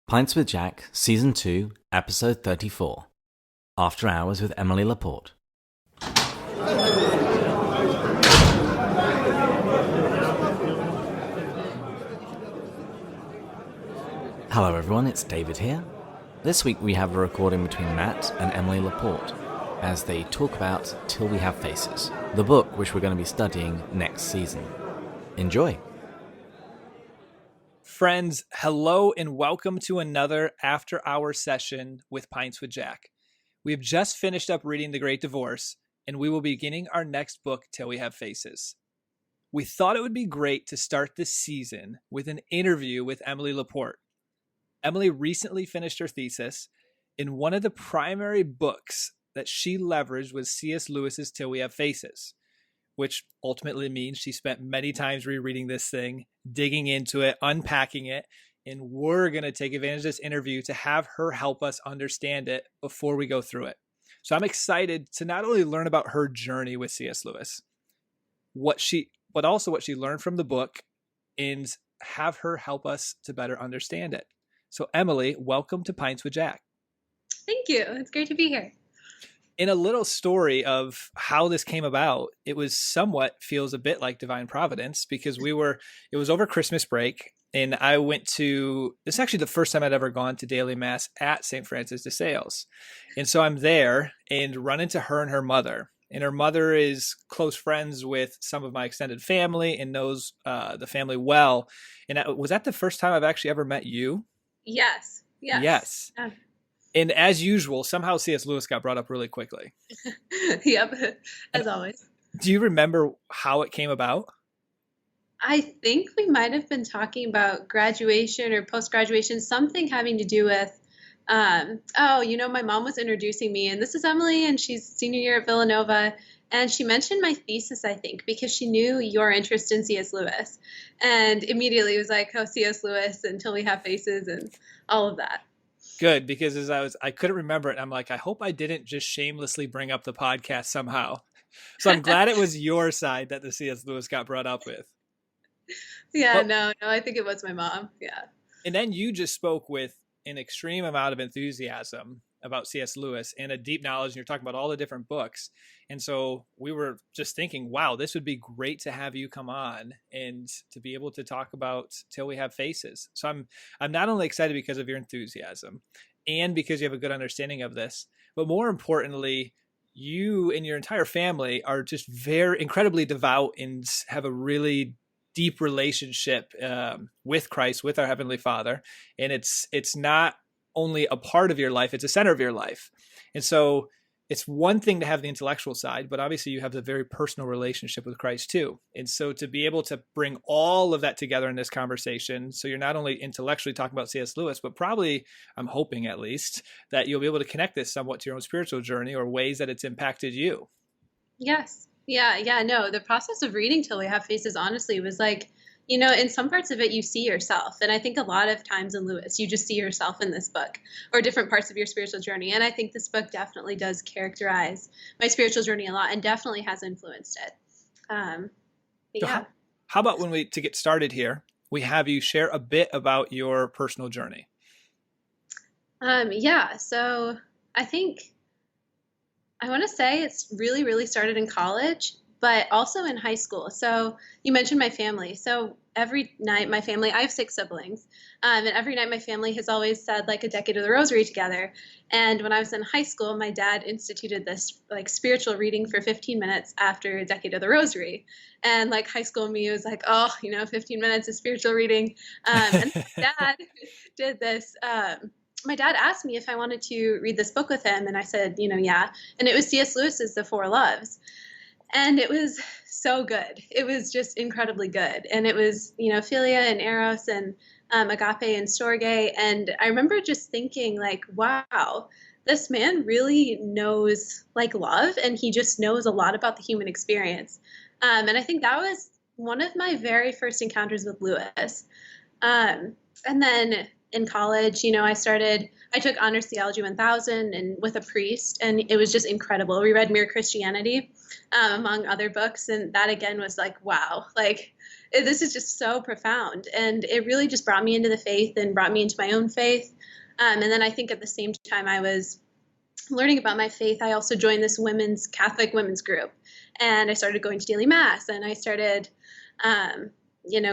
Pints with Jack, Season 2, Episode 34. After Hours with Emily LaPort. Hello everyone, it's David here. This week we have a recording between Matt and Emily LaPort as they talk about Till We Have Faces, the book which we're going to be studying next season. Enjoy! Friends, hello and welcome to another After Hours session with Pints with Jack. We have just finished up reading The Great Divorce, and we will be beginning our next book, Till We Have Faces. We thought it would be great to start this season with an interview with Emily LaPort. Emily recently finished her thesis, and one of the primary books that she leveraged was C.S. Lewis's Till We Have Faces, which ultimately means she spent many times rereading this thing, digging into it, unpacking it, and we're going to take advantage of this interview to have her help us understand it before we go through it. So I'm excited to not only learn about her journey with C.S. Lewis, but also what she learned from the book, and have her help us to better understand it. So Emily, welcome to Pints with Jack. Thank you. It's great to be here. In a little story of how this came about, it was somewhat feels a bit like divine providence because it was over Christmas break, and I went to, this is actually the first time I'd ever gone to daily mass at St. Francis de Sales. And so I'm there and run into her and her mother. And her mother is close friends with some of my extended family and knows the family well. And was that the first time I've actually ever met you? Yes. Yes. And as usual, somehow C.S. Lewis got brought up really quickly. Yep, as always. Do you remember how it came about? I think we might have been talking about graduation or post-graduation, something having to do with, my mom was introducing me, and this is Emily, and she's senior year at Villanova, and she mentioned my thesis, I think, because she knew your interest in C.S. Lewis, and immediately was like, oh, C.S. Lewis, Until We Have Faces, and all of that. Good, because I couldn't remember it. And I'm like, I hope I didn't just shamelessly bring up the podcast somehow. So I'm glad it was your side that the C.S. Lewis got brought up with. Yeah, no, I think it was my mom. Yeah. And then you just spoke with an extreme amount of enthusiasm about C.S. Lewis and a deep knowledge. And you're talking about all the different books. And so we were just thinking, wow, this would be great to have you come on and to be able to talk about Till We Have Faces. So I'm not only excited because of your enthusiasm and because you have a good understanding of this, but more importantly, you and your entire family are just very incredibly devout and have a really deep relationship with Christ, with our Heavenly Father. And it's not only a part of your life, it's a center of your life. And so it's one thing to have the intellectual side, but obviously you have the very personal relationship with Christ too. And so to be able to bring all of that together in this conversation, so you're not only intellectually talking about C.S. Lewis, but probably, I'm hoping at least, that you'll be able to connect this somewhat to your own spiritual journey or ways that it's impacted you. Yes. Yeah. No, the process of reading Till We Have Faces, honestly, was like, in some parts of it, you see yourself. And I think a lot of times in Lewis, you just see yourself in this book or different parts of your spiritual journey. And I think this book definitely does characterize my spiritual journey a lot and definitely has influenced it. Yeah. How about to get started here, we have you share a bit about your personal journey? So I think I want to say it's really, really started in college, but also in high school. So you mentioned my family. So every night, I have 6 siblings. And every night my family has always said like a decade of the rosary together. And when I was in high school, my dad instituted this like spiritual reading for 15 minutes after a decade of the rosary. And like high school me was like, 15 minutes of spiritual reading. And my dad did this. My dad asked me if I wanted to read this book with him. And I said, yeah. And it was C.S. Lewis's The Four Loves. And it was so good. It was just incredibly good. And it was, Philia and Eros and Agape and Storge. And I remember just thinking like, wow, this man really knows like love, and he just knows a lot about the human experience. And I think that was one of my very first encounters with Lewis. And then in college. I took honors theology 1000 and with a priest, and it was just incredible. We read Mere Christianity, among other books, and that again was like, wow, like this is just so profound. And it really just brought me into the faith and brought me into my own faith. And then I think at the same time I was learning about my faith, I also joined this Catholic women's group, and I started going to daily mass, and I started,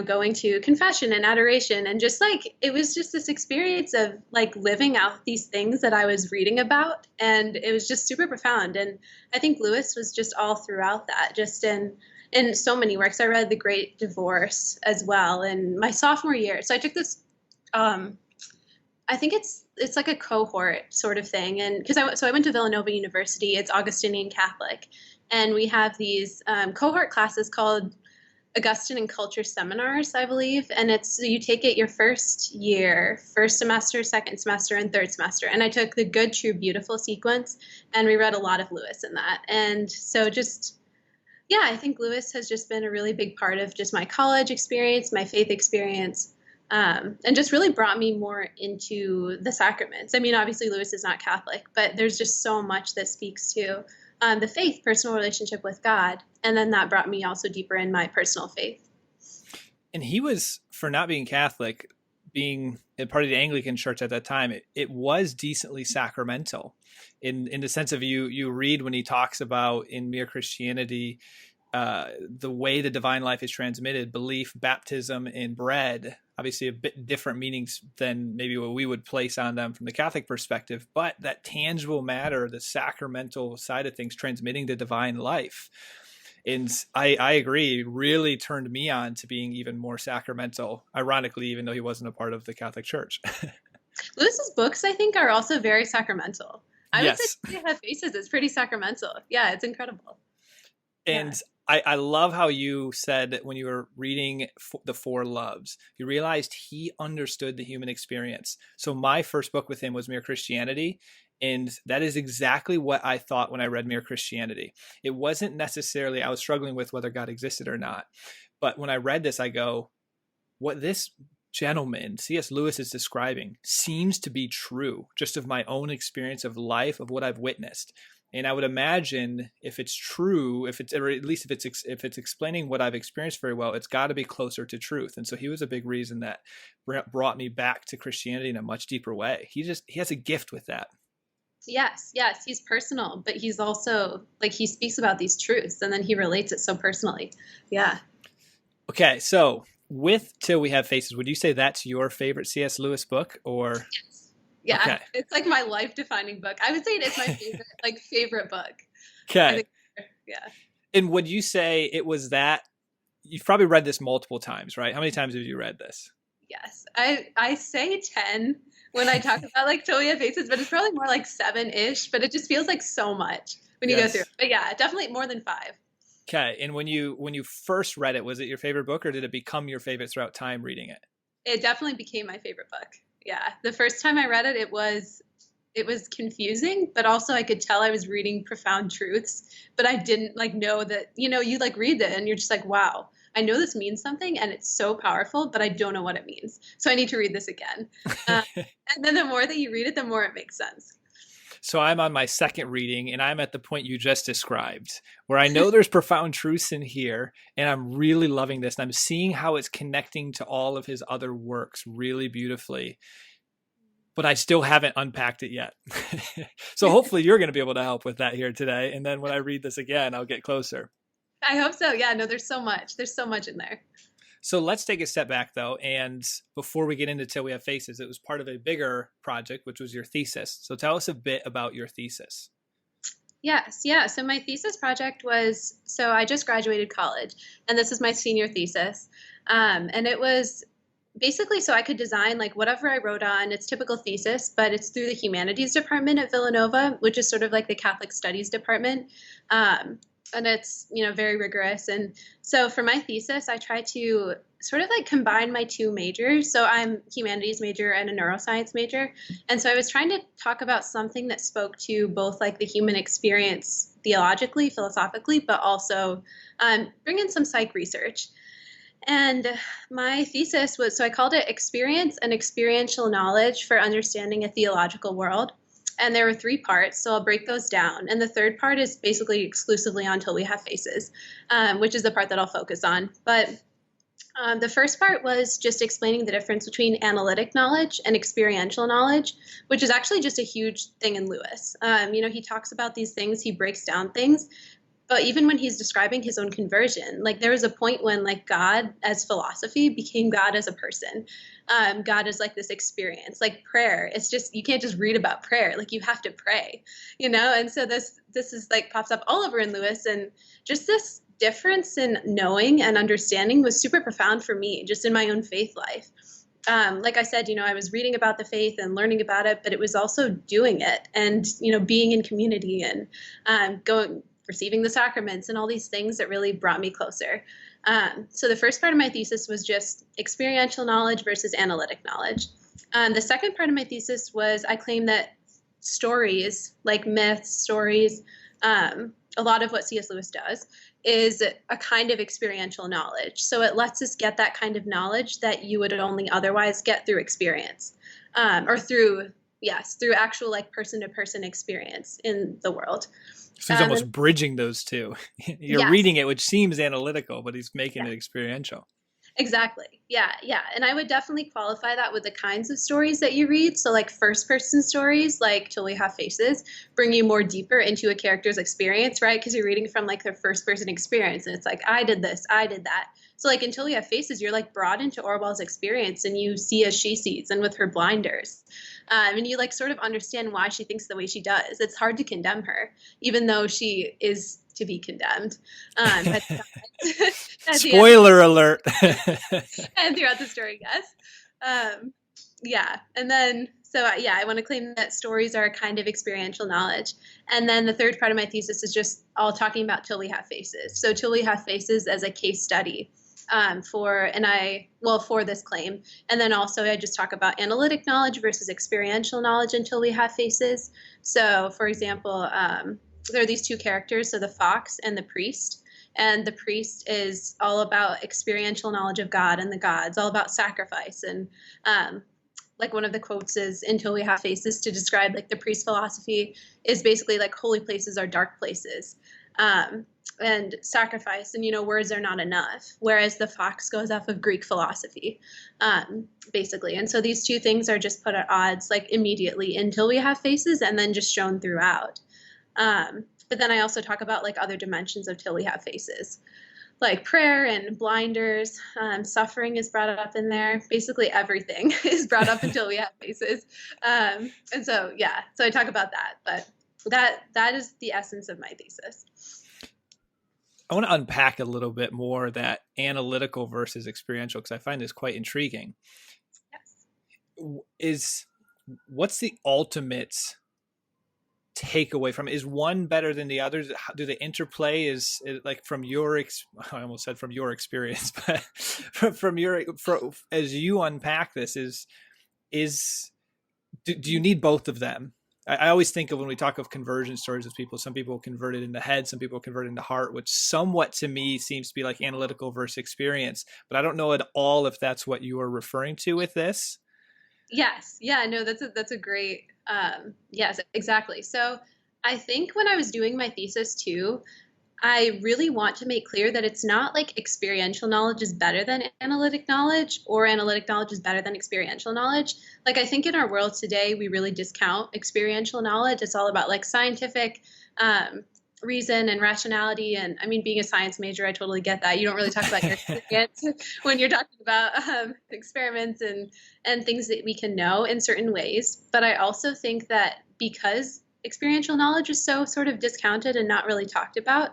going to confession and adoration, and just like, it was just this experience of like living out these things that I was reading about. And it was just super profound. And I think Lewis was just all throughout that, just in so many works. I read The Great Divorce as well in my sophomore year. So I took this, I think it's like a cohort sort of thing. And I went to Villanova University, it's Augustinian Catholic. And we have these cohort classes called Augustine and Culture Seminars, I believe. And you take it your first year, first semester, second semester, and third semester. And I took the Good, True, Beautiful sequence, and we read a lot of Lewis in that. And so I think Lewis has just been a really big part of just my college experience, my faith experience, and just really brought me more into the sacraments. I mean, obviously Lewis is not Catholic, but there's just so much that speaks to the faith, personal relationship with God. And then that brought me also deeper in my personal faith. And he was, for not being Catholic, being a part of the Anglican Church at that time, it was decently sacramental in the sense of you read when he talks about in Mere Christianity, the way the divine life is transmitted, belief, baptism, and bread, obviously a bit different meanings than maybe what we would place on them from the Catholic perspective, but that tangible matter, the sacramental side of things, transmitting the divine life. And I agree, really turned me on to being even more sacramental, ironically, even though he wasn't a part of the Catholic Church. Lewis's books, I think, are also very sacramental. I would Yes. say They Have Faces is pretty sacramental. Yeah, it's incredible. And Yeah. I love how you said that when you were reading the Four Loves, you realized he understood the human experience. So my first book with him was Mere Christianity. And that is exactly what I thought when I read Mere Christianity. It wasn't necessarily, I was struggling with whether God existed or not. But when I read this, I go, what this gentleman, C.S. Lewis, is describing seems to be true, just of my own experience of life, of what I've witnessed. And I would imagine if it's true, or at least if it's explaining what I've experienced very well, it's got to be closer to truth. And so he was a big reason that brought me back to Christianity in a much deeper way. He has a gift with that. Yes, he's personal, but he's also like, he speaks about these truths and then he relates it so personally. Yeah. Okay, so with Till We Have Faces, would you say that's your favorite C.S. Lewis book, or? Yeah, Okay. It's like my life-defining book. I would say it's my favorite, favorite book. Okay. Yeah. And would you say it was that? You've probably read this multiple times, right? How many times have you read this? Yes, I say 10 when I talk about Till We Have Faces, but it's probably more like 7-ish. But it just feels like so much when you go through it. But yeah, definitely more than 5. Okay. And when you first read it, was it your favorite book, or did it become your favorite throughout time reading it? It definitely became my favorite book. Yeah, the first time I read it, it was confusing, but also I could tell I was reading profound truths, but I didn't know that, you read it and you're just like, wow, I know this means something and it's so powerful, but I don't know what it means. So I need to read this again. And then the more that you read it, the more it makes sense. So I'm on my second reading, and I'm at the point you just described, where I know there's profound truths in here, and I'm really loving this. And I'm seeing how it's connecting to all of his other works really beautifully. But I still haven't unpacked it yet. So hopefully you're going to be able to help with that here today. And then when I read this again, I'll get closer. I hope so. Yeah, no, there's so much. There's so much in there. So let's take a step back, though. And before we get into Till We Have Faces, it was part of a bigger project, which was your thesis. So tell us a bit about your thesis. Yes. Yeah. So my thesis project was, so I just graduated college, and this is my senior thesis. And it was basically so I could design whatever I wrote on. It's typical thesis, but it's through the humanities department at Villanova, which is sort of like the Catholic studies department. And it's, very rigorous. And so for my thesis, I try to sort of combine my two majors. So I'm humanities major and a neuroscience major. And so I was trying to talk about something that spoke to both the human experience theologically, philosophically, but also bring in some psych research. And my thesis was, so I called it Experience and Experiential Knowledge for Understanding a Theological World. And there were 3 parts, so I'll break those down. And the third part is basically exclusively on Till We Have Faces, which is the part that I'll focus on. But the first part was just explaining the difference between analytic knowledge and experiential knowledge, which is actually just a huge thing in Lewis. He talks about these things, he breaks down things, but even when he's describing his own conversion, like there was a point when like God as philosophy became God as a person. God is like this experience, like prayer. It's just, you can't just read about prayer. Like you have to pray, And so this is like pops up all over in Lewis, and just this difference in knowing and understanding was super profound for me, just in my own faith life. Like I said, I was reading about the faith and learning about it, but it was also doing it and, being in community and receiving the sacraments and all these things that really brought me closer. So the first part of my thesis was just experiential knowledge versus analytic knowledge. The second part of my thesis was I claim that stories, like myths, stories, a lot of what C.S. Lewis does is a kind of experiential knowledge. So it lets us get that kind of knowledge that you would only otherwise get through experience, or through actual like person-to-person experience in the world. So he's almost bridging those two. You're Yes. reading it, which seems analytical, but he's making it experiential. Exactly. Yeah. And I would definitely qualify that with the kinds of stories that you read. So like first person stories, like Till We Have Faces, bring you more deeper into a character's experience, right? Because you're reading from like their first person experience. And it's like, I did this, I did that. So like Until We Have Faces, you're like brought into Orwell's experience and you see as she sees and with her blinders. And you like sort of understand why she thinks the way she does. It's hard to condemn her, even though she is to be condemned. Spoiler alert. And throughout the story, yes. And then, I want to claim that stories are a kind of experiential knowledge. And then the third part of my thesis is just all talking about Till We Have Faces. So Till We Have Faces as a case study for this claim. And then also I just talk about analytic knowledge versus experiential knowledge until we have faces. So for example, there are these 2 characters, so the fox and the priest. And the priest is all about experiential knowledge of God and the gods, all about sacrifice. And like one of the quotes is, until we have faces, to describe like the priest philosophy is basically like holy places are dark places. And sacrifice and, words are not enough. Whereas the fox goes off of Greek philosophy, basically. And so these 2 things are just put at odds like immediately until we have faces and then just shown throughout. But then I also talk about like other dimensions of Till We Have Faces, like prayer and blinders, suffering is brought up in there. Basically everything is brought up until we have faces. And so I talk about that, but that is the essence of my thesis. I want to unpack a little bit more that analytical versus experiential, because I find this quite intriguing. Yes. What's the ultimate takeaway from it? Is one better than the others? Do they interplay? Is like from your I almost said from your experience, but from as you unpack this, do you need both of them? I always think of when we talk of conversion stories with people, some people convert it in the head, some people convert it in the heart, which somewhat to me seems to be like analytical versus experience, but I don't know at all if that's what you are referring to with this. Yes. Yeah, no, that's a great, yes, exactly. So I think when I was doing my thesis too, I really want to make clear that it's not like experiential knowledge is better than analytic knowledge or analytic knowledge is better than experiential knowledge. Like I think in our world today, we really discount experiential knowledge. It's all about like scientific reason and rationality. And I mean, being a science major, I totally get that. You don't really talk about your experience when you're talking about experiments and things that we can know in certain ways. But I also think that because experiential knowledge is so sort of discounted and not really talked about,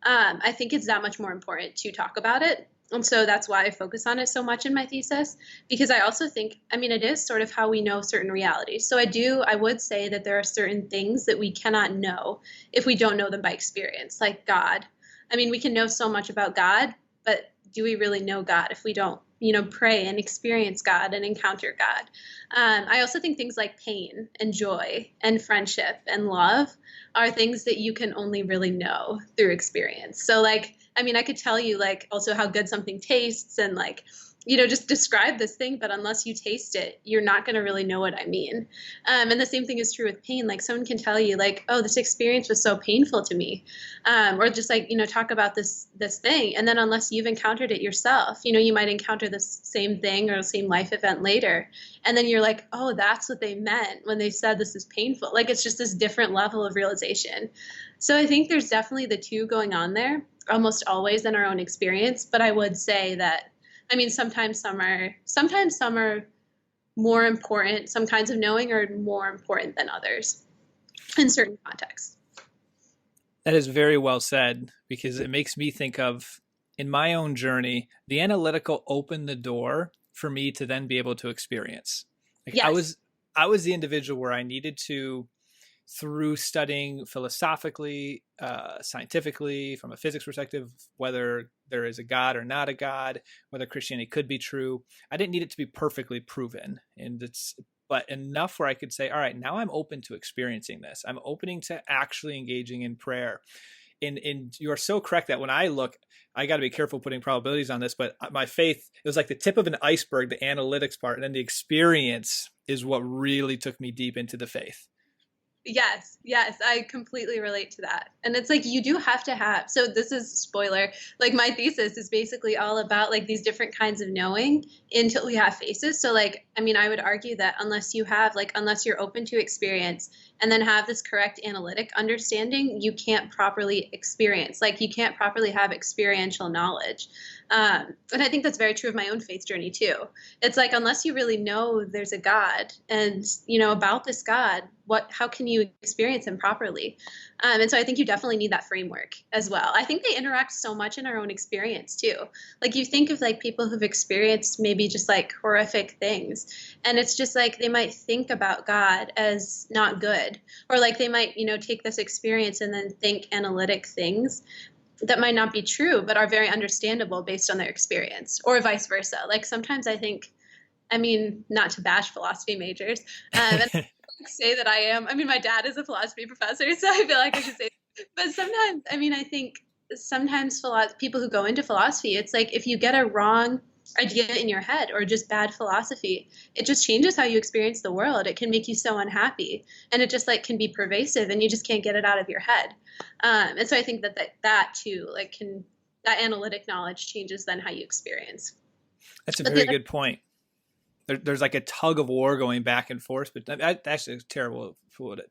I think it's that much more important to talk about it. And so that's why I focus on it so much in my thesis, because I also think, I mean, it is sort of how we know certain realities. So I would say that there are certain things that we cannot know if we don't know them by experience, like God. I mean, we can know so much about God, but do we really know God if we don't, pray and experience God and encounter God? I also think things like pain and joy and friendship and love are things that you can only really know through experience. So like I mean, I could tell you like also how good something tastes and like, just describe this thing, but unless you taste it, you're not going to really know what I mean. And the same thing is true with pain. Like someone can tell you like, oh, this experience was so painful to me. Or just like, talk about this thing. And then unless you've encountered it yourself, you might encounter this same thing or the same life event later. And then you're like, oh, that's what they meant when they said this is painful. Like it's just this different level of realization. So I think there's definitely the two going on there, almost always in our own experience. But I would say that, I mean, sometimes some are more important. Some kinds of knowing are more important than others in certain contexts. That is very well said, because it makes me think of, in my own journey, the analytical opened the door for me to then be able to experience. Like Yes. I was the individual where I needed to, through studying philosophically, scientifically, from a physics perspective, whether there is a God or not a God, whether Christianity could be true. I didn't need it to be perfectly proven, but enough where I could say, all right, now I'm open to experiencing this. I'm opening to actually engaging in prayer. And you are so correct that when I look, I got to be careful putting probabilities on this, but my faith, it was like the tip of an iceberg, the analytics part, and then the experience is what really took me deep into the faith. Yes, I completely relate to that. And it's like you do have to have, so this is spoiler, like my thesis is basically all about like these different kinds of knowing until we have faces. So like, I mean, I would argue that unless you're open to experience and then have this correct analytic understanding, you can't properly experience, like you can't properly have experiential knowledge. And I think that's very true of my own faith journey too. It's like, unless you really know there's a God and, about this God, how can you experience him properly? And so I think you definitely need that framework as well. I think they interact so much in our own experience too. Like you think of like people who've experienced maybe just like horrific things, and it's just like they might think about God as not good, or like they might, take this experience and then think analytic things that might not be true, but are very understandable based on their experience, or vice versa. Like sometimes I think, I mean, not to bash philosophy majors, and say that I am. I mean, my dad is a philosophy professor, so I feel like I should say. But sometimes, I mean, I think sometimes people who go into philosophy, it's like if you get a wrong idea in your head or just bad philosophy, it just changes how you experience the world. It can make you so unhappy, and it just like can be pervasive, and you just can't get it out of your head. And so I think that too, like that analytic knowledge changes then how you experience. That's a very good point. There's like a tug of war going back and forth, but that's a terrible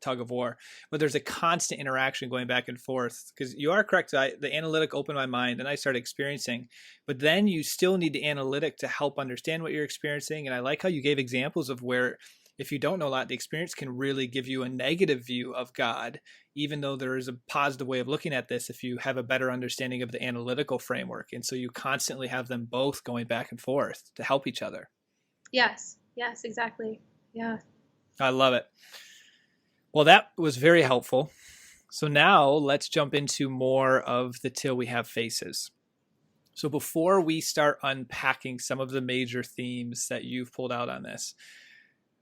tug of war. But there's a constant interaction going back and forth, because you are correct. The analytic opened my mind and I started experiencing, but then you still need the analytic to help understand what you're experiencing. And I like how you gave examples of where, if you don't know a lot, the experience can really give you a negative view of God, even though there is a positive way of looking at this if you have a better understanding of the analytical framework. And so you constantly have them both going back and forth to help each other. Yes, exactly. Yeah. I love it. Well, that was very helpful. So now let's jump into more of the Till We Have Faces. So before we start unpacking some of the major themes that you've pulled out on this,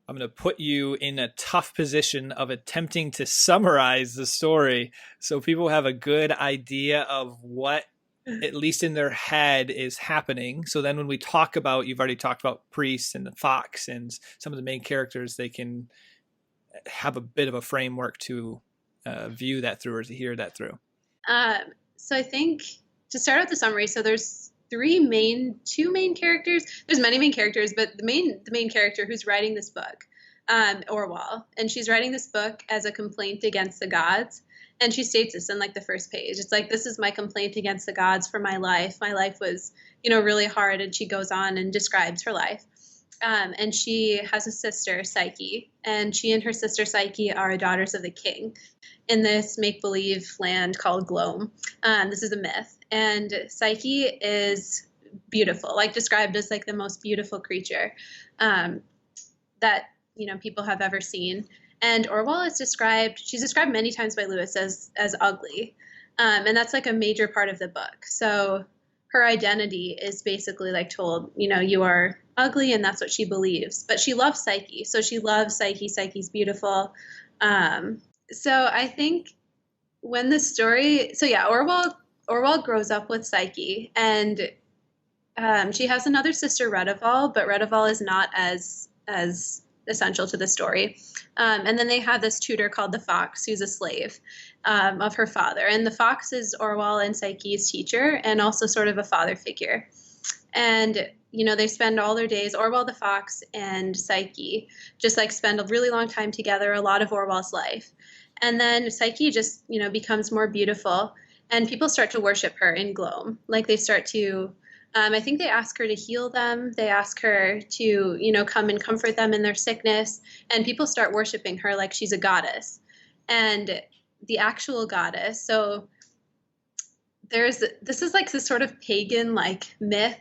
I'm going to put you in a tough position of attempting to summarize the story so people have a good idea of what, at least in their head, is happening. So then when we talk about, you've already talked about priests and the fox and some of the main characters, they can have a bit of a framework to view that through, or to hear that through. So I think to start out the summary, so there's two main characters. There's many main characters, but the main character who's writing this book, Orwell, and she's writing this book as a complaint against the gods. And she states this in like the first page. It's like, this is my complaint against the gods for my life. My life was, really hard. And she goes on and describes her life. And she has a sister, Psyche, and she and her sister Psyche are daughters of the king in this make-believe land called Gloam. This is a myth. And Psyche is beautiful, like described as like the most beautiful creature that, people have ever seen. And Orwell she's described many times by Lewis as ugly. And that's like a major part of the book. So her identity is basically like told, you are ugly, and that's what she believes. But she loves Psyche. So she loves Psyche. Psyche's beautiful. So I think when the story, Orwell Orwell grows up with Psyche, and she has another sister, Redival, but Redival is not as essential to the story. And then they have this tutor called the Fox, who's a slave of her father. And the Fox is Orwell and Psyche's teacher, and also sort of a father figure. And they spend all their days, Orwell the Fox and Psyche, just like spend a really long time together, a lot of Orwell's life. And then Psyche just, becomes more beautiful, and people start to worship her in Gloam. Like they start to, I think they ask her to heal them. They ask her to, come and comfort them in their sickness. And people start worshiping her like she's a goddess. And the actual goddess, so this is like this sort of pagan like myth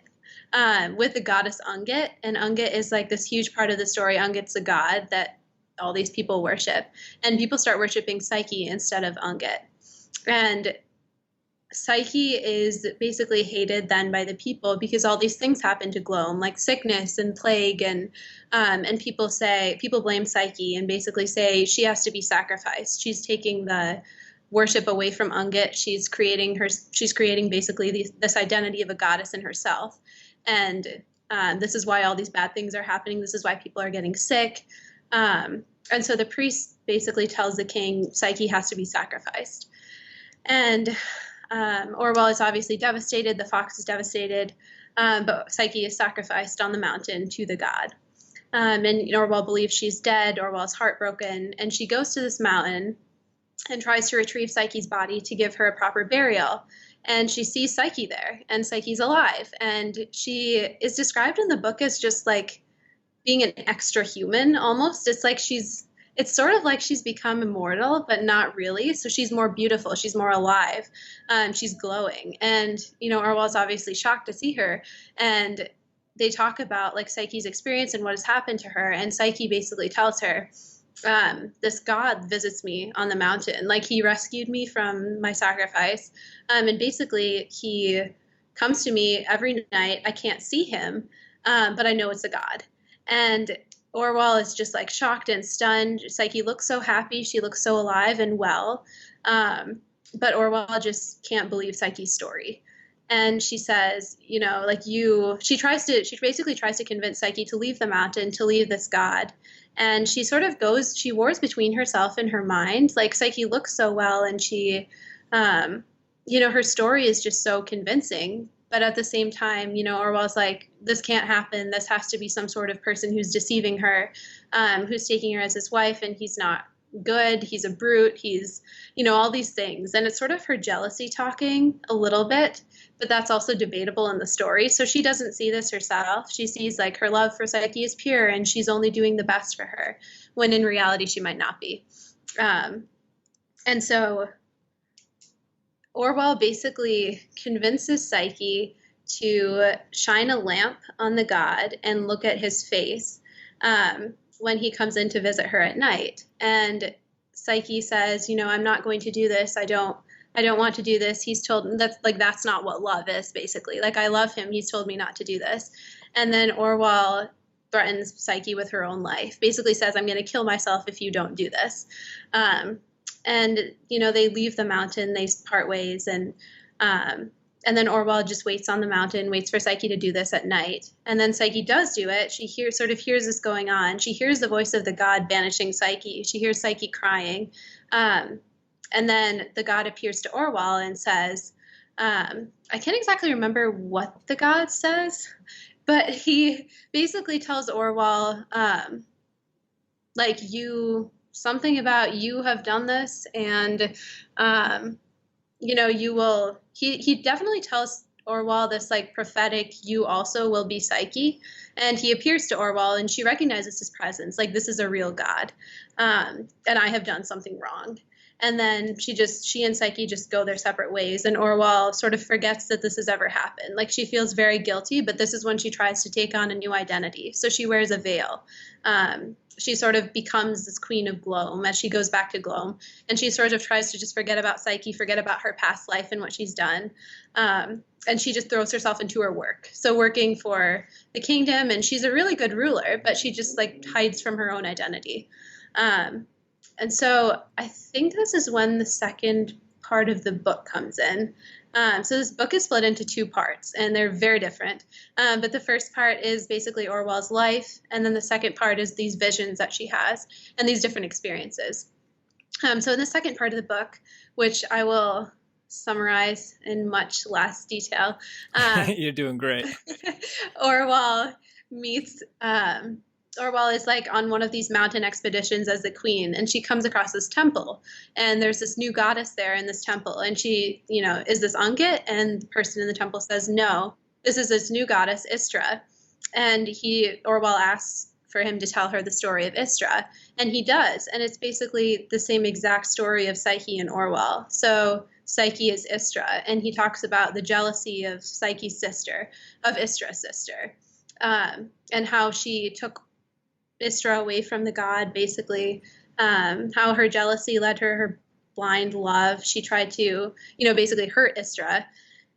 with the goddess Ungit. And Ungit is like this huge part of the story. Ungit's a god that all these people worship. And people start worshiping Psyche instead of Ungit. And Psyche is basically hated then by the people because all these things happen to Gloam, like sickness and plague, and people blame Psyche and basically say she has to be sacrificed. She's taking the worship away from Ungit. She's creating basically this identity of a goddess in herself, and this is why all these bad things are happening. This is why people are getting sick, and so the priest basically tells the king Psyche has to be sacrificed, and Orwell is obviously devastated. The Fox is devastated, but Psyche is sacrificed on the mountain to the god. And Orwell believes she's dead. Orwell's heartbroken, and she goes to this mountain and tries to retrieve Psyche's body to give her a proper burial. And she sees Psyche there, and Psyche's alive. And she is described in the book as just like being an extra human almost. It's sort of like she's become immortal, but not really. So she's more beautiful. She's more alive. She's glowing. And, Orwell's obviously shocked to see her. And they talk about like Psyche's experience and what has happened to her. And Psyche basically tells her, this god visits me on the mountain. Like he rescued me from my sacrifice. And basically he comes to me every night. I can't see him, but I know it's a god. And Orwell is just like shocked and stunned. Psyche looks so happy. She looks so alive and well. But Orwell just can't believe Psyche's story. And she says, she basically tries to convince Psyche to leave the mountain, to leave this god. And she sort of she wars between herself and her mind. Like Psyche looks so well, and she, her story is just so convincing. But at the same time, Orwell's like, this can't happen. This has to be some sort of person who's deceiving her, who's taking her as his wife, and he's not good. He's a brute. He's, all these things. And it's sort of her jealousy talking a little bit, but that's also debatable in the story. So she doesn't see this herself. She sees like her love for Psyche is pure, and she's only doing the best for her, when in reality she might not be. And so Orwell basically convinces Psyche to shine a lamp on the god and look at his face when he comes in to visit her at night. And Psyche says, I'm not going to do this. I don't want to do this. He's told me that's not what love is, basically. Like, I love him. He's told me not to do this. And then Orwell threatens Psyche with her own life, basically says, I'm going to kill myself if you don't do this. And, they leave the mountain, they part ways, and then Orwell just waits on the mountain, waits for Psyche to do this at night. And then Psyche does do it. She hears this going on. She hears the voice of the god banishing Psyche. She hears Psyche crying. And then the god appears to Orwell and says, I can't exactly remember what the god says, but he basically tells Orwell, something about you have done this, and you will. He definitely tells Orwell this like prophetic, you also will be Psyche, and he appears to Orwell, and she recognizes his presence, like this is a real god, and I have done something wrong. And then she and Psyche just go their separate ways, and Orwell sort of forgets that this has ever happened. Like, she feels very guilty, but this is when she tries to take on a new identity. So she wears a veil. She sort of becomes this queen of Gloam as she goes back to Gloam, and she sort of tries to just forget about Psyche, forget about her past life and what she's done. And she just throws herself into her work. So working for the kingdom, and she's a really good ruler, but she just like hides from her own identity. And so I think this is when the second part of the book comes in. So this book is split into two parts, and they're very different. But the first part is basically Orwell's life, and then the second part is these visions that she has and these different experiences. So in the second part of the book, which I will summarize in much less detail, You're doing great. Orwell meets Orwell is like on one of these mountain expeditions as the queen, and she comes across this temple, and there's this new goddess there in this temple, and she, is this Ungit? And the person in the temple says, no, this is this new goddess, Istra. And Orwell asks for him to tell her the story of Istra, and he does, and it's basically the same exact story of Psyche and Orwell. So Psyche is Istra, and he talks about the jealousy of Psyche's sister, of Istra's sister, and how she took Istra away from the god, basically, how her jealousy led her blind love. She tried to, basically hurt Istra.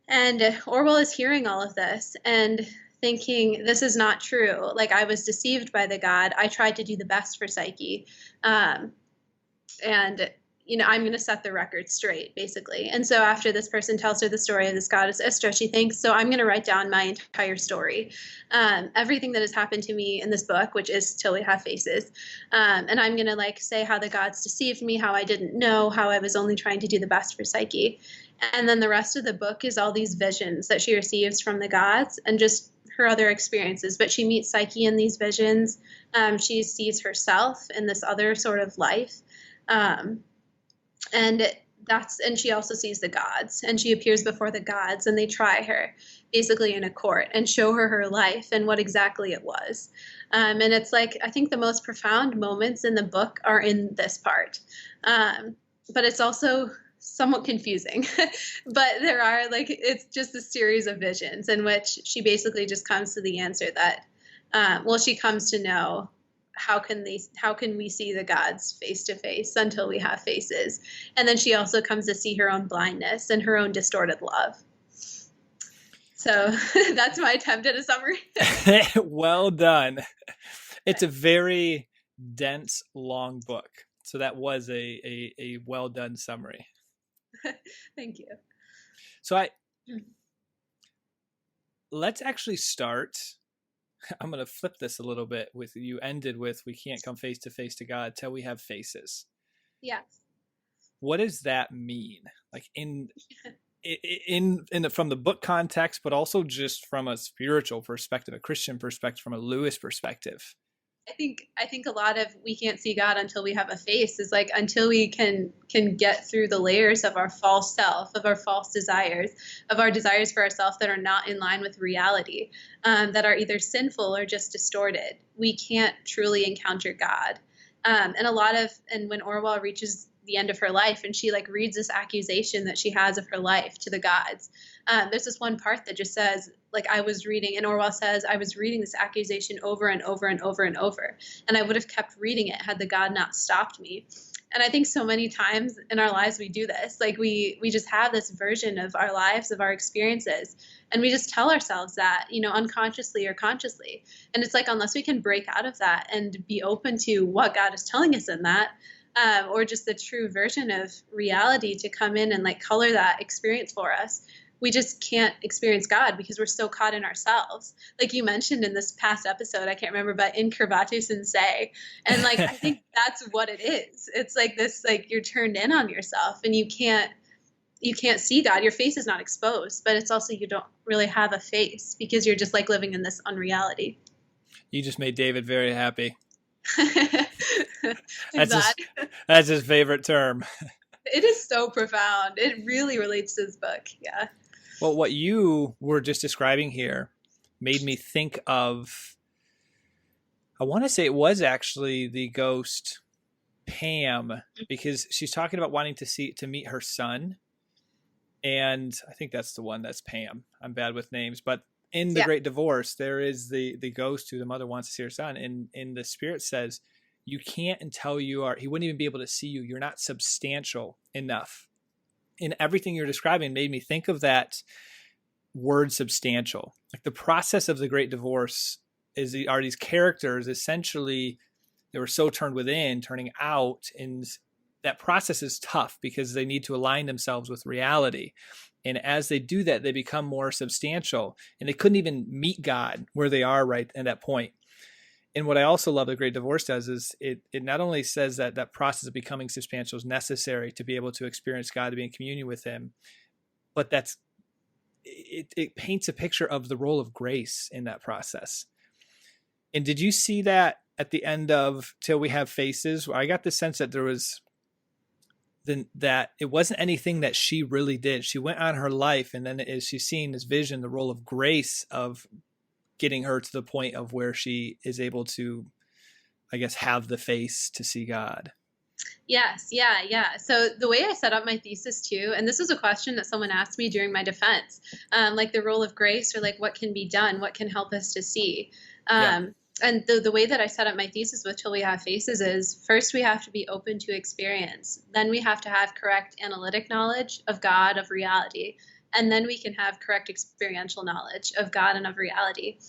And Orwell is hearing all of this and thinking, this is not true. Like, I was deceived by the god. I tried to do the best for Psyche. And I'm going to set the record straight, basically. And so after this person tells her the story of this goddess Istra, she thinks, so I'm going to write down my entire story. Everything that has happened to me in this book, which is Till We Have Faces. And I'm going to say how the gods deceived me, how I didn't know, how I was only trying to do the best for Psyche. And then the rest of the book is all these visions that she receives from the gods and just her other experiences. But she meets Psyche in these visions. She sees herself in this other sort of life. And she also sees the gods, and she appears before the gods, and they try her basically in a court and show her life and what exactly it was. And it's I think the most profound moments in the book are in this part. But it's also somewhat confusing, but there are it's just a series of visions in which she basically just comes to the answer that, she comes to know, how can we see the gods face to face until we have faces? And then she also comes to see her own blindness and her own distorted love. So that's my attempt at a summary. Well done. It's a very dense, long book. So that was a well done summary. Thank you. So let's actually start. I'm going to flip this a little bit with you ended with, we can't come face to face to God till we have faces. Yes. What does that mean? From the book context, but also just from a spiritual perspective, a Christian perspective, from a Lewis perspective. I think a lot of we can't see God until we have a face is until we can get through the layers of our false self, of our false desires, of our desires for ourselves that are not in line with reality, that are either sinful or just distorted. We can't truly encounter God. And when Orwell reaches the end of her life and she reads this accusation that she has of her life to the gods, there's this one part that just says, I was reading, and Orwell says, I was reading this accusation over and over and over and over, and I would have kept reading it had the God not stopped me. And I think so many times in our lives we do this. We just have this version of our lives, of our experiences, and we just tell ourselves that, unconsciously or consciously. And it's unless we can break out of that and be open to what God is telling us in that, or just the true version of reality to come in and color that experience for us, we just can't experience God because we're so caught in ourselves. Like you mentioned in this past episode, I can't remember, but incurvatus sensei. And I think that's what it is. It's this, you're turned in on yourself and you can't see God. Your face is not exposed, but it's also, you don't really have a face because you're just living in this unreality. You just made David very happy. That's his favorite term. It is so profound. It really relates to this book. Yeah. Well, what you were just describing here made me think of, I want to say it was actually the ghost Pam, because she's talking about wanting to meet her son. And I think that's the one, that's Pam. I'm bad with names, but in the Great Divorce, there is the ghost who the mother wants to see her son. And the spirit says, you can't until you are, he wouldn't even be able to see you. You're not substantial enough. And everything you're describing made me think of that word substantial. The process of the Great Divorce are these characters essentially, they were so turned within, turning out, and that process is tough because they need to align themselves with reality. And as they do that, they become more substantial, and they couldn't even meet God where they are right at that point. And what I also love the Great Divorce does is it not only says that that process of becoming substantial is necessary to be able to experience God, to be in communion with him, but it paints a picture of the role of grace in that process. And did you see that at the end of Till We Have Faces? I got the sense that there was that it wasn't anything that she really did. She went on her life, and then as she's seeing this vision, the role of grace of getting her to the point of where she is able to, I guess, have the face to see God. Yes, yeah. So the way I set up my thesis too, and this was a question that someone asked me during my defense, like the role of grace, or like what can be done, what can help us to see. And the way that I set up my thesis with Till We Have Faces is, first we have to be open to experience. Then we have to have correct analytic knowledge of God, of reality. And then we can have correct experiential knowledge of God and of reality.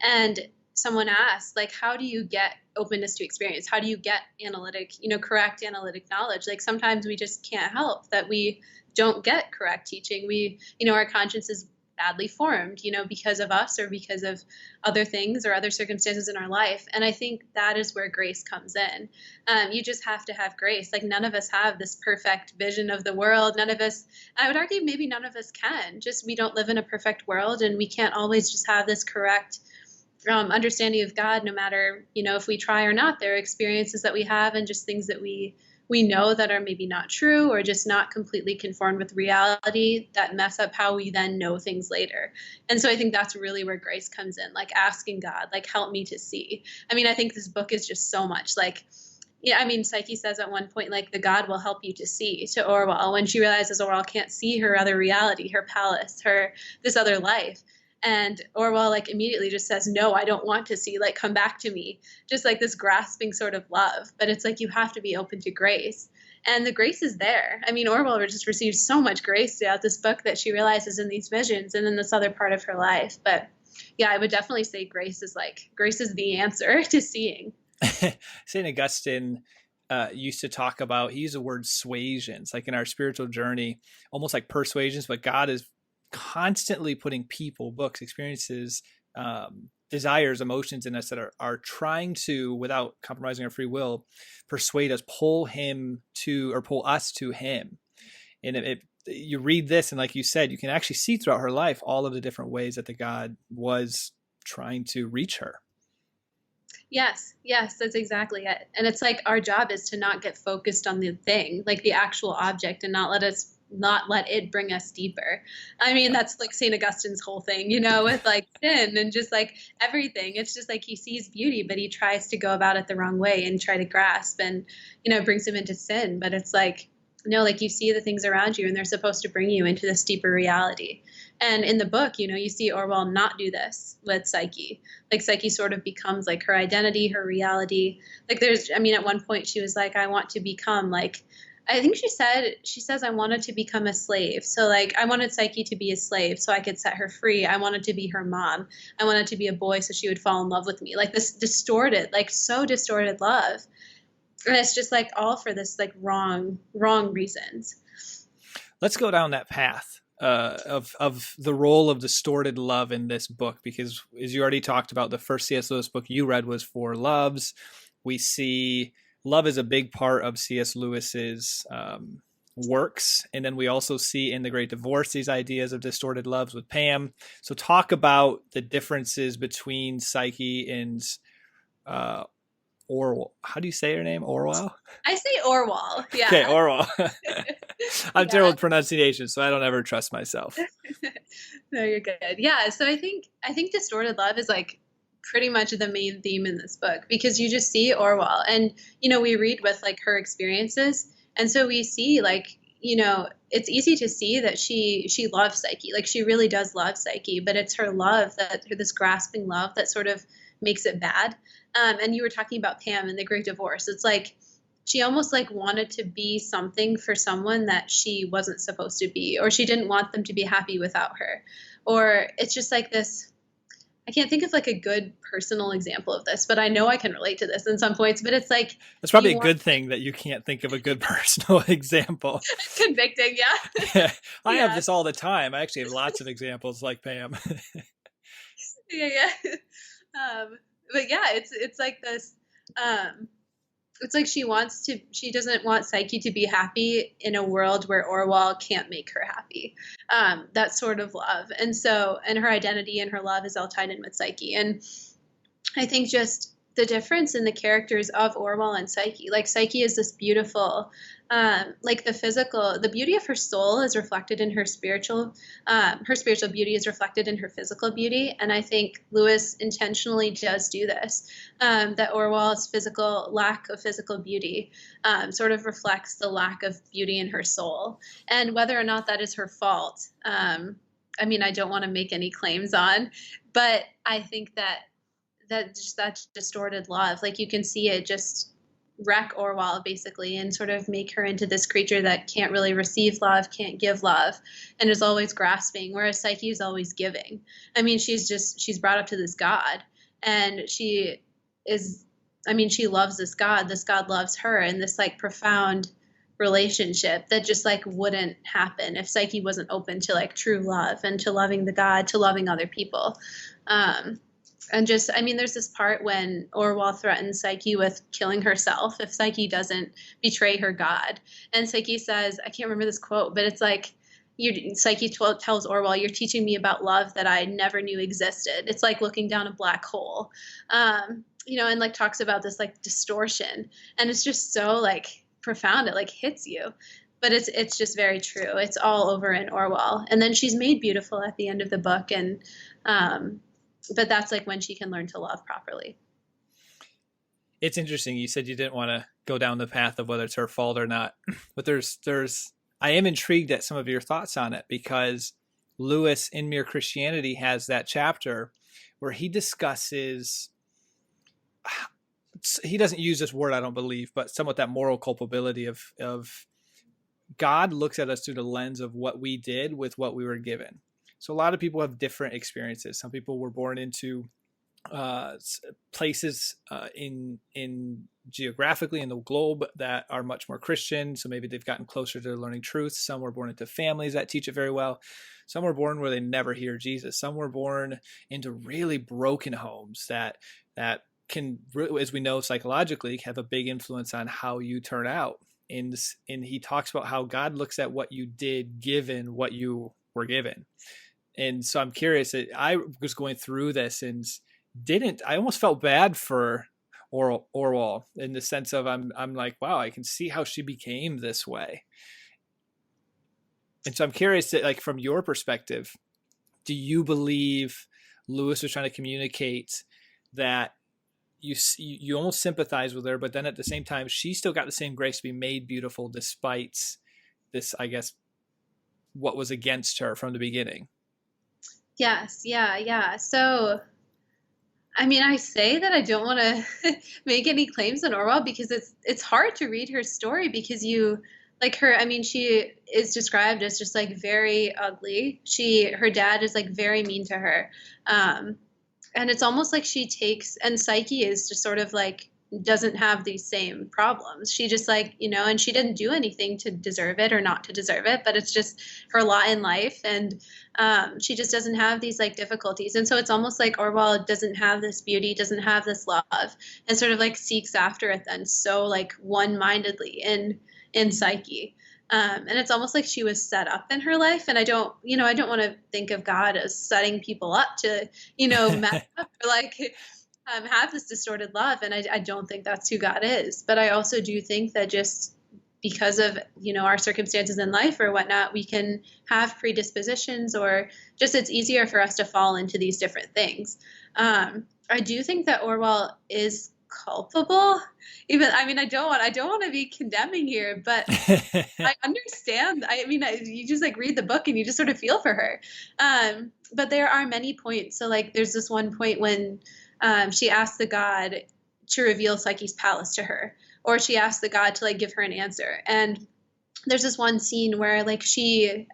And someone asked, like, how do you get openness to experience? How do you get analytic, correct analytic knowledge? Like, sometimes we just can't help that we don't get correct teaching. We, our conscience is badly formed, because of us or because of other things or other circumstances in our life. And I think that is where grace comes in. You just have to have grace. Like, none of us have this perfect vision of the world. None of us, I would argue maybe none of us can. Just, we don't live in a perfect world, and we can't always just have this correct understanding of God, no matter, if we try or not. There are experiences that we have and just things that we know that are maybe not true or just not completely conformed with reality that mess up how we then know things later. And so I think that's really where grace comes in, like asking God, like, help me to see. I mean, I think this book is just so much like, Psyche says at one point, like, the God will help you to see, to Orwell, when she realizes Orwell can't see her other reality, her palace, this other life. And Orwell, like, immediately just says, no, I don't want to see, like, come back to me. Just like this grasping sort of love. But it's like, you have to be open to grace. And the grace is there. I mean, Orwell just receives so much grace throughout this book that she realizes in these visions and in this other part of her life. But yeah, I would definitely say grace is the answer to seeing. St. Augustine used to talk about, he used the word suasions, like in our spiritual journey, almost like persuasions, but God is constantly putting people, books, experiences, desires, emotions in us that are trying to, without compromising our free will, persuade us, pull us to him. And you read this, and like you said, you can actually see throughout her life all of the different ways that the God was trying to reach her. Yes, that's exactly it. And it's like, our job is to not get focused on the thing, like the actual object, and not let it bring us deeper. I mean, that's like St. Augustine's whole thing, with like sin and just like everything. It's just like he sees beauty, but he tries to go about it the wrong way and try to grasp, and, it brings him into sin. But it's like, no, like, you see the things around you, and they're supposed to bring you into this deeper reality. And in the book, you see Orwell not do this with Psyche. Like, Psyche sort of becomes like her identity, her reality. Like, at one point she was like, I want to become like, I think she says, I wanted to become a slave. So like, I wanted Psyche to be a slave so I could set her free. I wanted to be her mom. I wanted to be a boy so she would fall in love with me. Like, this distorted, like, so distorted love. And it's just like all for this like wrong reasons. Let's go down that path of the role of distorted love in this book, because as you already talked about, the first C.S. Lewis book you read was Four Loves. We see love is a big part of C.S. Lewis's works. And then we also see in The Great Divorce these ideas of distorted loves with Pam. So talk about the differences between Psyche and Orwell. How do you say her name? Orwell? I say Orwell. Yeah. Okay, Orwell. I'm terrible with pronunciation, so I don't ever trust myself. No, you're good. Yeah. So I think distorted love is like pretty much the main theme in this book, because you just see Orwell, and we read with like her experiences, and so we see like, it's easy to see that she loves Psyche. Like, she really does love Psyche, but it's her love, this grasping love, that sort of makes it bad. And you were talking about Pam in The Great Divorce. It's like she almost like wanted to be something for someone that she wasn't supposed to be, or she didn't want them to be happy without her. Or it's just like this, I can't think of like a good personal example of this, but I know I can relate to this in some points. But it's like That's probably you a want good thing that you can't think of a good personal example. convicting, yeah. I have Yeah. this all the time. I actually have lots of examples like Pam. Yeah. But yeah, it's like this. Um, it's like she doesn't want Psyche to be happy in a world where Orwell can't make her happy. That sort of love. And her identity and her love is all tied in with Psyche. And I think just the difference in the characters of Orwell and Psyche. Like Psyche is this beautiful, like the beauty of her soul is reflected in her spiritual beauty is reflected in her physical beauty. And I think Lewis intentionally does do this, that Orwell's lack of physical beauty sort of reflects the lack of beauty in her soul. And whether or not that is her fault, I mean, I don't want to make any claims on, but I think that distorted love, like you can see it just wreck Orwell basically and sort of make her into this creature that can't really receive love, can't give love, and is always grasping, whereas Psyche is always giving. I mean, she's brought up to this god, and she loves this god loves her, in this like profound relationship that just like wouldn't happen if Psyche wasn't open to like true love and to loving the god, to loving other people. And just, I mean, there's this part when Orwell threatens Psyche with killing herself if Psyche doesn't betray her god. And Psyche says, I can't remember this quote, but it's like, Psyche tells Orwell, "You're teaching me about love that I never knew existed." It's like looking down a black hole, and like talks about this like distortion. And it's just so like profound. It like hits you. But it's just very true. It's all over in Orwell. And then she's made beautiful at the end of the book. And, but that's like when she can learn to love properly. It's interesting. You said you didn't want to go down the path of whether it's her fault or not, but I am intrigued at some of your thoughts on it, because Lewis in Mere Christianity has that chapter where he discusses, he doesn't use this word, I don't believe, but somewhat that moral culpability of God looks at us through the lens of what we did with what we were given. So a lot of people have different experiences. Some people were born into places in geographically in the globe that are much more Christian. So maybe they've gotten closer to learning truth. Some were born into families that teach it very well. Some were born where they never hear Jesus. Some were born into really broken homes that can, as we know psychologically, have a big influence on how you turn out. And he talks about how God looks at what you did given what you were given. And so I'm curious, I was going through this and I almost felt bad for Orwell in the sense of I'm like, wow, I can see how she became this way. And so I'm curious that, like, from your perspective, do you believe Lewis was trying to communicate that you almost sympathize with her, but then at the same time, she still got the same grace to be made beautiful despite this, I guess, what was against her from the beginning? Yes. Yeah. So, I mean, I say that I don't want to make any claims on Orwell because it's hard to read her story because she is described as just like very ugly. Her dad is like very mean to her. And it's almost like and Psyche is just sort of like, doesn't have these same problems. She just like, and she didn't do anything to deserve it or not to deserve it, but it's just her lot in life. And she just doesn't have these like difficulties. And so it's almost like Orwell doesn't have this beauty, doesn't have this love, and sort of like seeks after it then so like one-mindedly in Psyche. And it's almost like she was set up in her life. And I don't want to think of God as setting people up to, mess up or like have this distorted love. And I don't think that's who God is. But I also do think that just because of, our circumstances in life or whatnot, we can have predispositions or just it's easier for us to fall into these different things. I do think that Orwell is culpable. I don't want to be condemning here, but I understand. You just like read the book and you just sort of feel for her. But there are many points. So like there's this one point when she asked the god to reveal Psyche's palace to her, or she asked the god to like give her an answer. And there's this one scene where like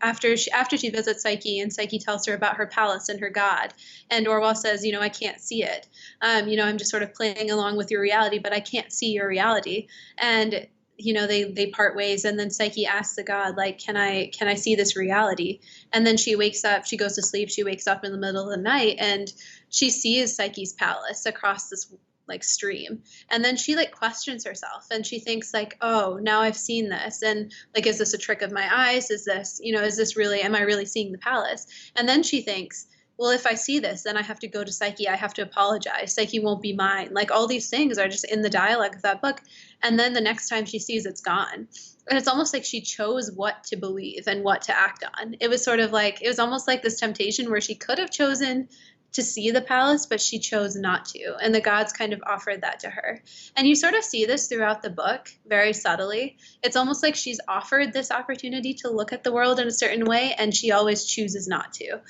after she visits Psyche, and Psyche tells her about her palace and her god, and Orwell says, I can't see it. I'm just sort of playing along with your reality, but I can't see your reality. And they part ways, and then Psyche asks the god, like, can I see this reality? And then she wakes up, she goes to sleep, she wakes up in the middle of the night, and she sees Psyche's palace across this like stream. And then she like questions herself, and she thinks like, oh, now I've seen this, and like, is this a trick of my eyes? Is this really, am I really seeing the palace? And then she thinks, well, if I see this, then I have to go to Psyche, I have to apologize, Psyche won't be mine. Like, all these things are just in the dialogue of that book. And then the next time she sees, it's gone. And it's almost like she chose what to believe and what to act on. It was almost like this temptation where she could have chosen to see the palace, but she chose not to. And the gods kind of offered that to her. And you sort of see this throughout the book very subtly. It's almost like she's offered this opportunity to look at the world in a certain way, and she always chooses not to.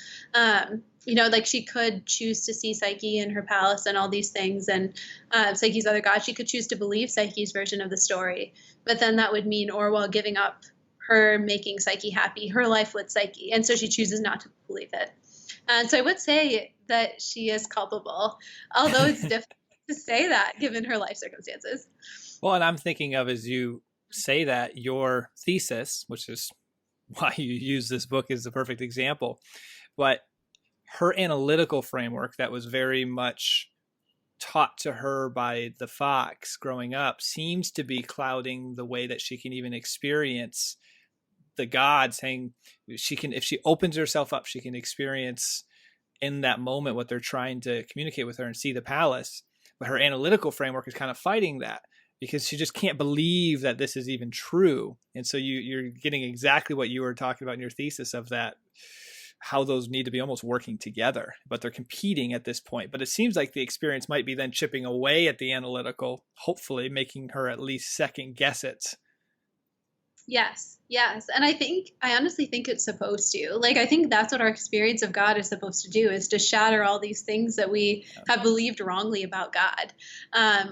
Like, she could choose to see Psyche in her palace and all these things, and Psyche's other god. She could choose to believe Psyche's version of the story, but then that would mean Orwell giving up her making Psyche happy, her life with Psyche. And so she chooses not to believe it. And so I would say that she is culpable, although it's difficult to say that given her life circumstances. Well, and I'm thinking of, as you say that, your thesis, which is why you use this book, is the perfect example. But her analytical framework that was very much taught to her by the Fox growing up seems to be clouding the way that she can even experience the God, saying she can, if she opens herself up, she can experience in that moment what they're trying to communicate with her and see the palace. But her analytical framework is kind of fighting that, because she just can't believe that this is even true. And so you're getting exactly what you were talking about in your thesis of that, how those need to be almost working together, but they're competing at this point. But it seems like the experience might be then chipping away at the analytical, hopefully making her at least second guess it. Yes. And I honestly think it's supposed to. Like, I think that's what our experience of God is supposed to do, is to shatter all these things that we have believed wrongly about God,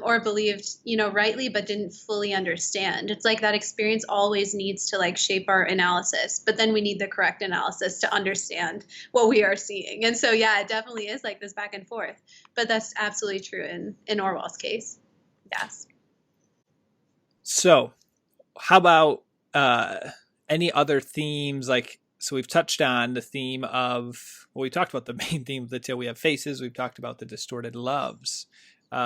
or believed, rightly, but didn't fully understand. It's like that experience always needs to like shape our analysis, but then we need the correct analysis to understand what we are seeing. And so, yeah, it definitely is like this back and forth, but that's absolutely true in Orwell's case. Yes. So how about any other themes? Like, so we've touched on the theme of, well, we talked about the main theme of the Till We Have Faces. We've talked about the distorted loves. We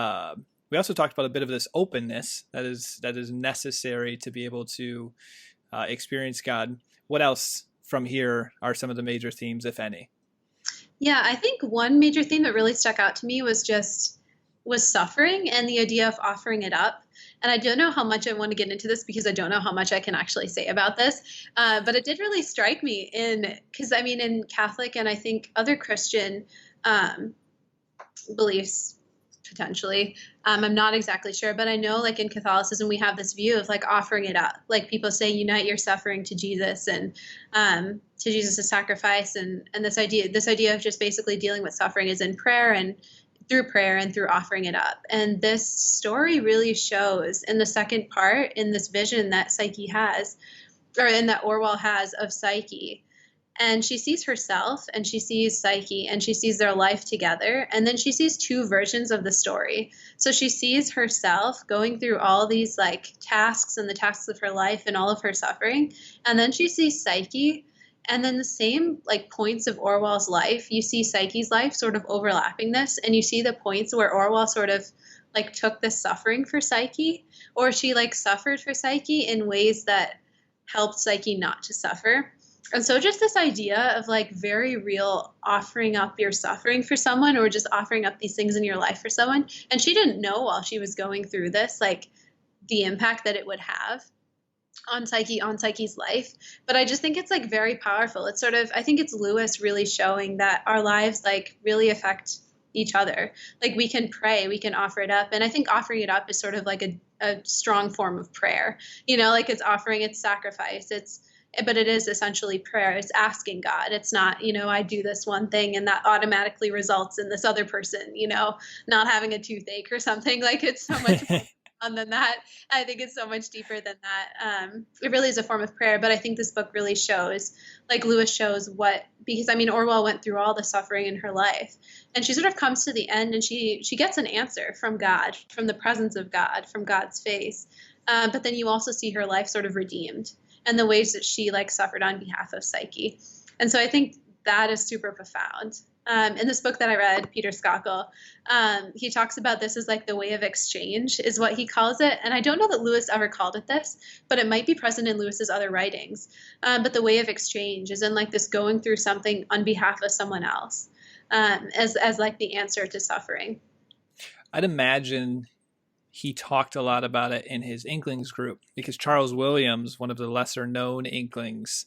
also talked about a bit of this openness that is necessary to be able to experience God. What else from here are some of the major themes, if any? Yeah, I think one major theme that really stuck out to me was suffering and the idea of offering it up. And I don't know how much I want to get into this because I don't know how much I can actually say about this. But it did really strike me because in Catholic and I think other Christian beliefs, potentially, I'm not exactly sure, but I know like in Catholicism, we have this view of like offering it up. Like people say, unite your suffering to Jesus and to Jesus' sacrifice. And this idea of just basically dealing with suffering is in prayer and through offering it up. And this story really shows in the second part, in this vision that Psyche has, or in that Orwell has of Psyche. And she sees herself and she sees Psyche and she sees their life together. And then she sees two versions of the story. So she sees herself going through all these like tasks and the tasks of her life and all of her suffering. And then she sees Psyche. And then the same like points of Orwell's life, you see Psyche's life sort of overlapping this, and you see the points where Orwell sort of like took this suffering for Psyche, or she like suffered for Psyche in ways that helped Psyche not to suffer. And so just this idea of like very real offering up your suffering for someone, or just offering up these things in your life for someone. And she didn't know while she was going through this, like the impact that it would have on Psyche's life. But I just think it's like very powerful. It's sort of, I think it's Lewis really showing that our lives like really affect each other. Like we can pray, we can offer it up. And I think offering it up is sort of like a strong form of prayer, like it's offering, it's sacrifice, but it is essentially prayer. It's asking God. It's not, I do this one thing and that automatically results in this other person, not having a toothache or something. Like it's so much than that. I think it's so much deeper than that. It really is a form of prayer, but I think this book really shows, like Lewis shows what, because I mean, Orwell went through all the suffering in her life, and she sort of comes to the end and she gets an answer from God, from the presence of God, from God's face. But then you also see her life sort of redeemed and the ways that she like suffered on behalf of Psyche. And so I think that is super profound. In this book that I read, Peter Skokel, he talks about this as like the way of exchange is what he calls it. And I don't know that Lewis ever called it this, but it might be present in Lewis's other writings. But the way of exchange is in like this going through something on behalf of someone else, as like the answer to suffering. I'd imagine he talked a lot about it in his Inklings group, because Charles Williams, one of the lesser known Inklings,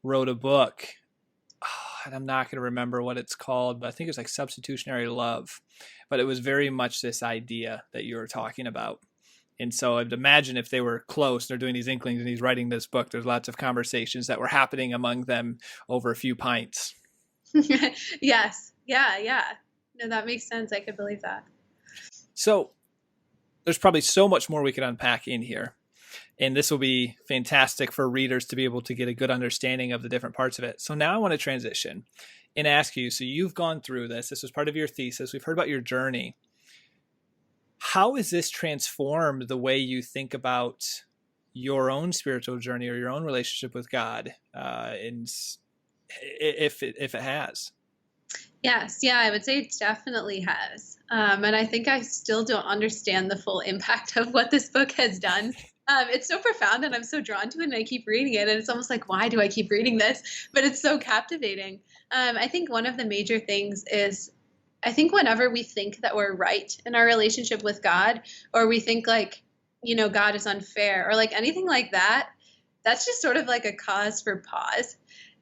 wrote a book. And I'm not going to remember what it's called, but I think it was like Substitutionary Love. But it was very much this idea that you were talking about. And so I'd imagine if they were close, they're doing these Inklings and he's writing this book, there's lots of conversations that were happening among them over a few pints. Yes. Yeah. No, that makes sense. I could believe that. So there's probably so much more we could unpack in here. And this will be fantastic for readers to be able to get a good understanding of the different parts of it. So now I want to transition and ask you, so you've gone through this. This was part of your thesis. We've heard about your journey. How has this transformed the way you think about your own spiritual journey or your own relationship with God? And if it has? Yes. Yeah, I would say it definitely has. And I think I still don't understand the full impact of what this book has done. It's so profound and I'm so drawn to it and I keep reading it and it's almost like, why do I keep reading this? But it's so captivating. I think one of the major things is, I think whenever we think that we're right in our relationship with God, or we think like, God is unfair or like anything like that, that's just sort of like a cause for pause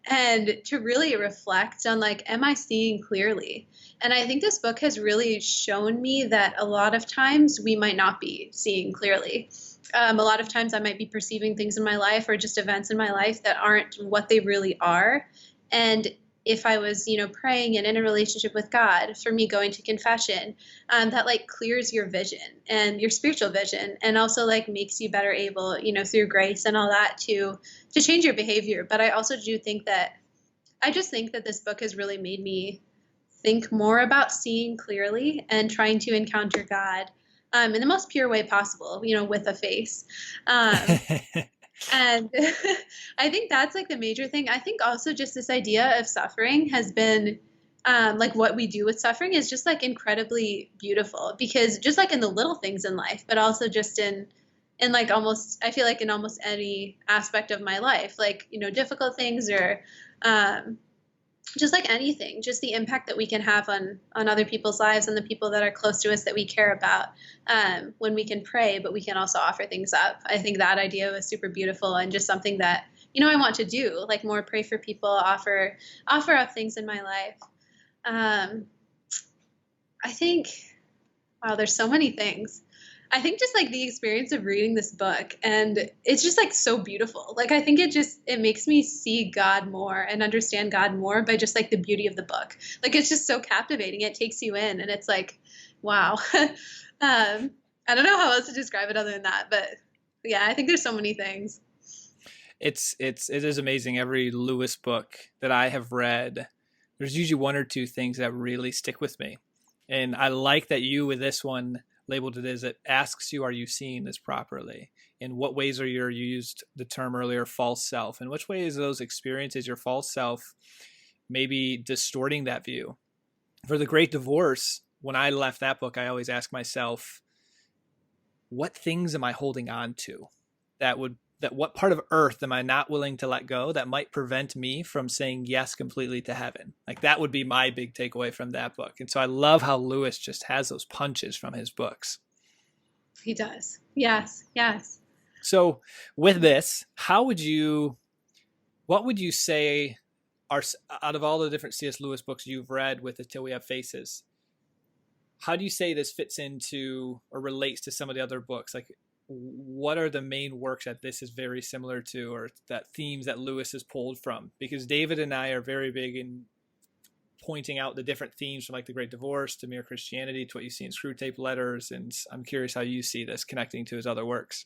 and to really reflect on like, am I seeing clearly? And I think this book has really shown me that a lot of times we might not be seeing clearly. A lot of times I might be perceiving things in my life or just events in my life that aren't what they really are. And if I was, praying and in a relationship with God, for me going to confession, that like clears your vision and your spiritual vision and also like makes you better able, through grace and all that to change your behavior. But I also do think that this book has really made me think more about seeing clearly and trying to encounter God in the most pure way possible, with a face. And I think that's like the major thing. I think also just this idea of suffering has been like what we do with suffering is just like incredibly beautiful, because just like in the little things in life, but also just in like almost, I feel like in almost any aspect of my life, like, difficult things or just like anything, just the impact that we can have on other people's lives and the people that are close to us that we care about, when we can pray, but we can also offer things up. I think that idea was super beautiful and just something that, I want to do, like more pray for people, offer up things in my life. I think, wow, there's so many things. I think just like the experience of reading this book, and it's just like so beautiful. Like, I think it makes me see God more and understand God more by just like the beauty of the book. Like, it's just so captivating. It takes you in and it's like, wow. I don't know how else to describe it other than that, but yeah, I think there's so many things. It is amazing. Every Lewis book that I have read, there's usually one or two things that really stick with me. And I like that you, with this one, labeled it as it asks you, are you seeing this properly? In what ways are you used the term earlier, false self? In which ways those experiences, your false self, maybe distorting that view? For The Great Divorce, when I left that book, I always ask myself, what things am I holding on to that what part of earth am I not willing to let go that might prevent me from saying yes completely to heaven? Like, that would be my big takeaway from that book. And so I love how Lewis just has those punches from his books. He does. Yes. So with this, what would you say are, out of all the different C.S. Lewis books you've read with Till We Have Faces, how do you say this fits into or relates to some of the other books? Like, what are the main works that this is very similar to, or that themes that Lewis has pulled from? Because David and I are very big in pointing out the different themes from like the Great Divorce to Mere Christianity to what you see in Screwtape Letters. And I'm curious how you see this connecting to his other works.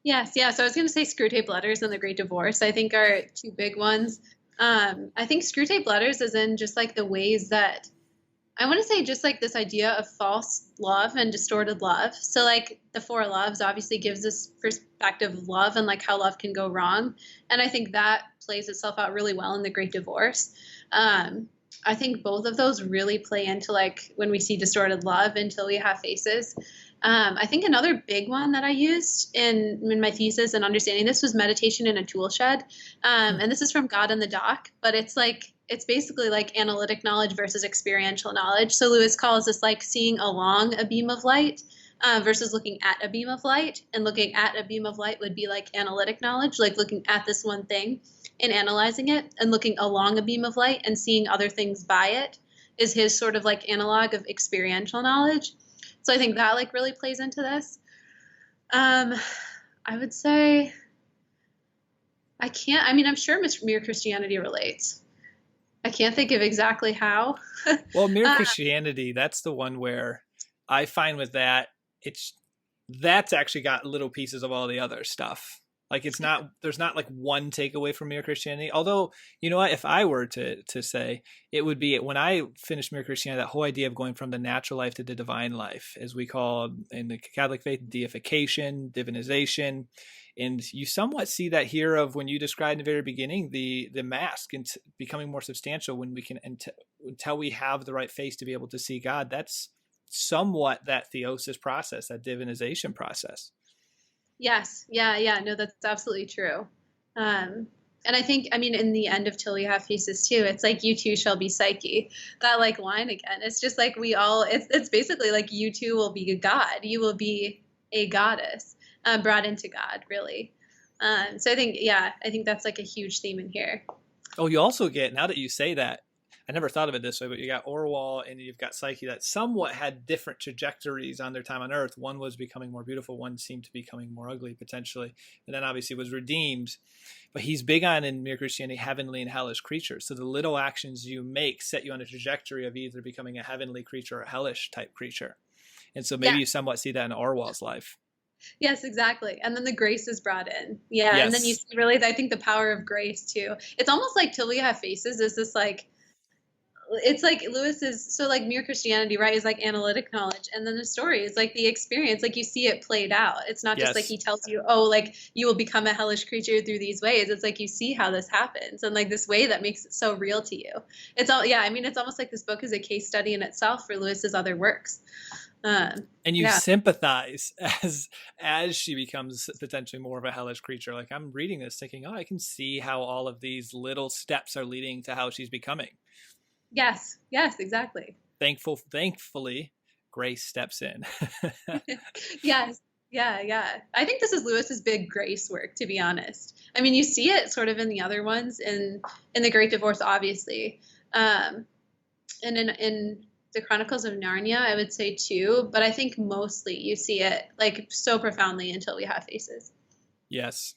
Yes, yeah. So I was going to say Screwtape Letters and The Great Divorce, I think are two big ones. I think Screwtape Letters is in just like the ways that I want to say just like this idea of false love and distorted love. So like the four loves obviously gives this perspective of love and like how love can go wrong. And I think that plays itself out really well in The Great Divorce. I think both of those really play into like when we see distorted love until we have faces. I think another big one that I used in my thesis and understanding this was meditation in a tool shed. And this is from God in the Dock, but it's basically like analytic knowledge versus experiential knowledge. So Lewis calls this like seeing along a beam of light versus looking at a beam of light. And looking at a beam of light would be like analytic knowledge, like looking at this one thing and analyzing it, and looking along a beam of light and seeing other things by it is his sort of like analog of experiential knowledge. So I think that like really plays into this. I would say I'm sure Mere Christianity relates. I can't think of exactly how. Well, Mere Christianity, that's the one where I find with that, that's actually got little pieces of all the other stuff. Like there's not like one takeaway from Mere Christianity. Although, you know what, if I were to say, it would be when I finished Mere Christianity, that whole idea of going from the natural life to the divine life, as we call in the Catholic faith, deification, divinization. And you somewhat see that here of when you described in the very beginning, the mask and becoming more substantial when we can, until we have the right face to be able to see God. That's somewhat that theosis process, that divinization process. Yes. Yeah. No, that's absolutely true. And I think, in the end of Till We Have Faces too, it's like, you too shall be Psyche. That like line again, it's just like it's basically like you too will be a god. You will be a goddess, brought into God, really. So I think that's like a huge theme in here. Oh, you also get, now that you say that, I never thought of it this way, but you got Orwell and you've got Psyche that somewhat had different trajectories on their time on Earth. One was becoming more beautiful. One seemed to be becoming more ugly, potentially. And then obviously was redeemed. But he's big on, in Mere Christianity, heavenly and hellish creatures. So the little actions you make set you on a trajectory of either becoming a heavenly creature or a hellish type creature. And so maybe you somewhat see that in Orwell's life. Yes, exactly. And then the grace is brought in. Yeah. Yes. And then you see really, I think the power of grace too. It's almost like Till We Have Faces is this like, it's like Lewis is so like Mere Christianity, right, is like analytic knowledge, and then the story is like the experience, like you see it played out. It's not just like he tells you, oh, like you will become a hellish creature through these ways. It's like you see how this happens, and like this way that makes it so real to you. It's all it's almost like this book is a case study in itself for Lewis's other works. And you sympathize as she becomes potentially more of a hellish creature. Like I'm reading this thinking, oh, I can see how all of these little steps are leading to how she's becoming. Yes, exactly. Thankfully, grace steps in. Yes. Yeah. I think this is Lewis's big grace work, to be honest. You see it sort of in the other ones, in The Great Divorce, obviously. And in the Chronicles of Narnia, I would say too, but I think mostly you see it like so profoundly in Till We Have Faces. Yes.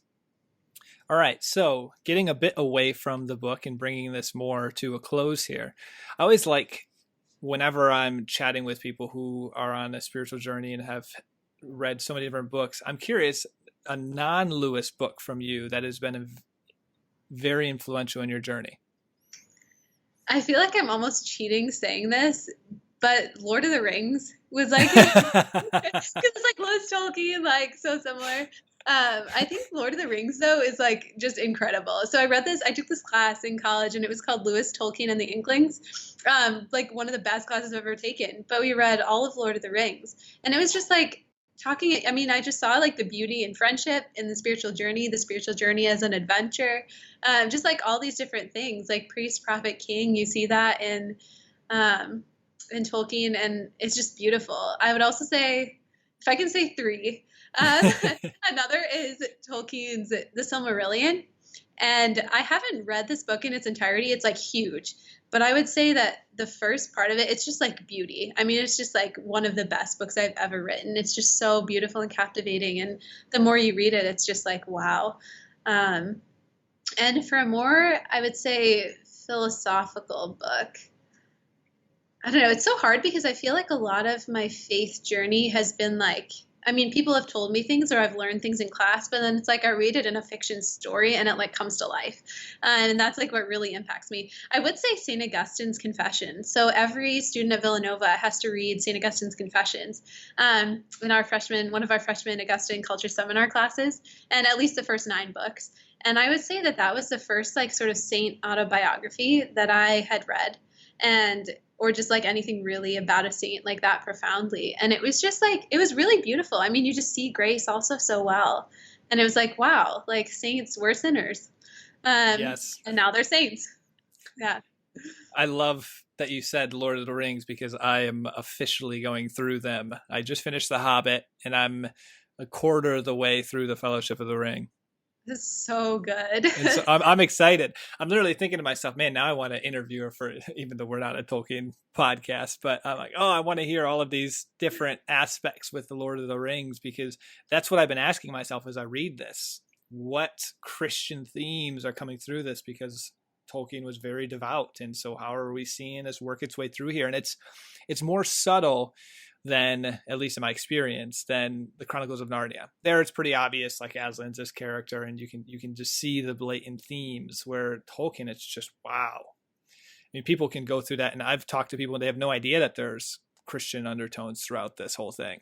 All right, so getting a bit away from the book and bringing this more to a close here, I always like, whenever I'm chatting with people who are on a spiritual journey and have read so many different books, I'm curious, a non-Lewis book from you that has been very influential in your journey. I feel like I'm almost cheating saying this, but Lord of the Rings was like, because it's like Lewis Tolkien, like so similar. I think Lord of the Rings, though, is like just incredible. So I took this class in college and it was called Lewis, Tolkien, and the Inklings. Like one of the best classes I've ever taken. But we read all of Lord of the Rings. And it was just like I just saw like the beauty in friendship, in the spiritual journey as an adventure. Just like all these different things, like priest, prophet, king, you see that in Tolkien, and it's just beautiful. I would also say, if I can say three, another is Tolkien's The Silmarillion. And I haven't read this book in its entirety. It's like huge. But I would say that the first part of it, it's just like beauty. It's just like one of the best books I've ever written. It's just so beautiful and captivating. And the more you read it, it's just like, wow. And for a more, I would say, philosophical book, I don't know. It's so hard because I feel like a lot of my faith journey has been like, I mean, people have told me things or I've learned things in class, but then it's like I read it in a fiction story and it like comes to life. And that's like what really impacts me. I would say St. Augustine's Confessions. So every student at Villanova has to read St. Augustine's Confessions in one of our freshman Augustine culture seminar classes, and at least the first 9 books. And I would say that that was the first like sort of saint autobiography that I had read. And or just like anything really about a saint like that profoundly. And it was just like, it was really beautiful. I mean, you just see grace also so well. And it was like, wow, like saints were sinners. Yes. And now they're saints. Yeah. I love that you said Lord of the Rings because I am officially going through them. I just finished The Hobbit and I'm a quarter of the way through the Fellowship of the Ring. This is so good. And so I'm excited. I'm literally thinking to myself, man, now I want to interview her for, even though we're not a Tolkien podcast, but I'm like, oh, I want to hear all of these different aspects with the Lord of the Rings, because that's what I've been asking myself as I read this. What Christian themes are coming through this? Because Tolkien was very devout. And so how are we seeing this work its way through here? And it's more subtle than, at least in my experience, than the Chronicles of Narnia. There it's pretty obvious, like Aslan's this character, and you can just see the blatant themes, where Tolkien, it's just wow. I mean, people can go through that, and I've talked to people and they have no idea that there's Christian undertones throughout this whole thing.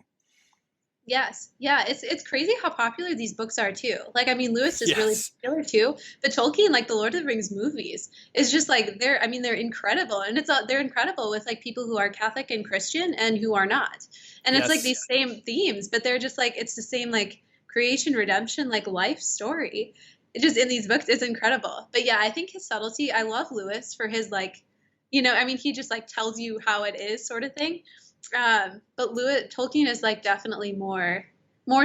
Yes. Yeah. It's crazy how popular these books are too. Like, I mean, Lewis is really Yes. popular too, but Tolkien, like the Lord of the Rings movies is just like, they're incredible. And they're incredible with like people who are Catholic and Christian and who are not. And it's like Yes. these same themes, but they're just like, it's the same like creation, redemption, like life story. It just in these books is incredible. But yeah, I think his subtlety, I love Lewis for his like, I mean, he just like tells you how it is sort of thing. But Tolkien is like definitely more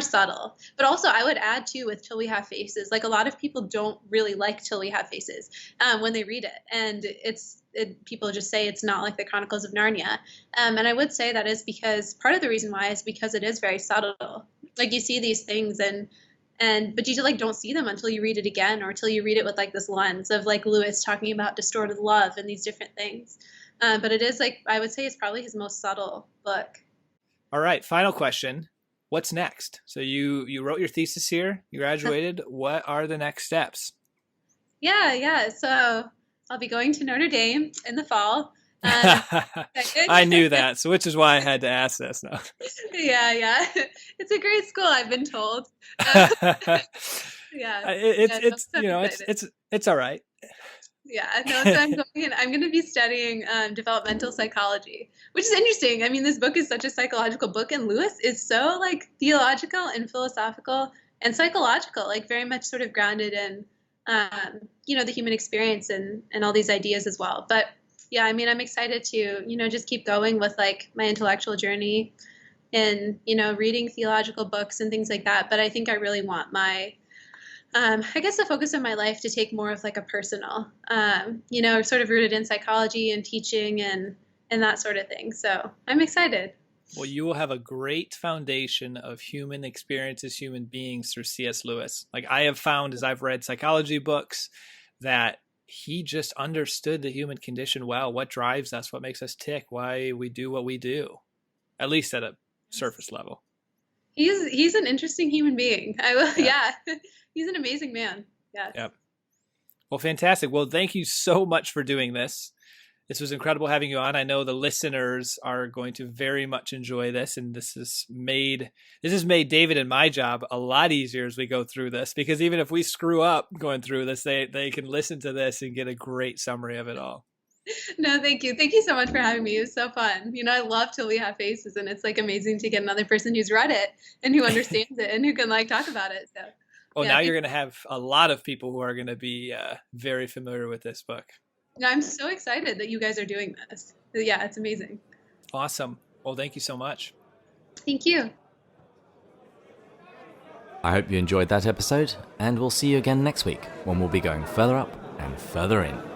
subtle. But also I would add too with Till We Have Faces, like a lot of people don't really like Till We Have Faces when they read it. And people just say it's not like the Chronicles of Narnia. And I would say that is because part of the reason why is because it is very subtle. Like you see these things but you like don't see them until you read it again, or until you read it with like this lens of like Lewis talking about distorted love and these different things. But it is like, I would say it's probably his most subtle book. All right. Final question. What's next? So you wrote your thesis here, you graduated. What are the next steps? Yeah. So I'll be going to Notre Dame in the fall. I knew that. So which is why I had to ask this. No. Yeah. It's a great school, I've been told. Yeah. It's all right. Yeah, no, so I'm going to be studying developmental psychology, which is interesting. I mean, this book is such a psychological book, and Lewis is so like theological and philosophical and psychological, like very much sort of grounded in, the human experience and all these ideas as well. But yeah, I mean, I'm excited to, just keep going with like my intellectual journey and, reading theological books and things like that. But I think I really want my I guess the focus of my life to take more of like a personal, sort of rooted in psychology and teaching and that sort of thing. So I'm excited. Well, you will have a great foundation of human experiences, human beings through C.S. Lewis. Like I have found as I've read psychology books that he just understood the human condition well, what drives us, what makes us tick, why we do what we do, at least at a surface level. He's an interesting human being. Yeah. He's an amazing man. Yes. Yep. Well, fantastic. Well, thank you so much for doing this. This was incredible having you on. I know the listeners are going to very much enjoy this, and this has made David and my job a lot easier as we go through this, because even if we screw up going through this, they can listen to this and get a great summary of it all. No, thank you. Thank you so much for having me. It was so fun. I love Till We Have Faces, and it's like amazing to get another person who's read it and who understands it and who can like talk about it. So. Well, now you're going to have a lot of people who are going to be very familiar with this book. I'm so excited that you guys are doing this. Yeah, it's amazing. Awesome. Well, thank you so much. Thank you. I hope you enjoyed that episode, and we'll see you again next week when we'll be going further up and further in.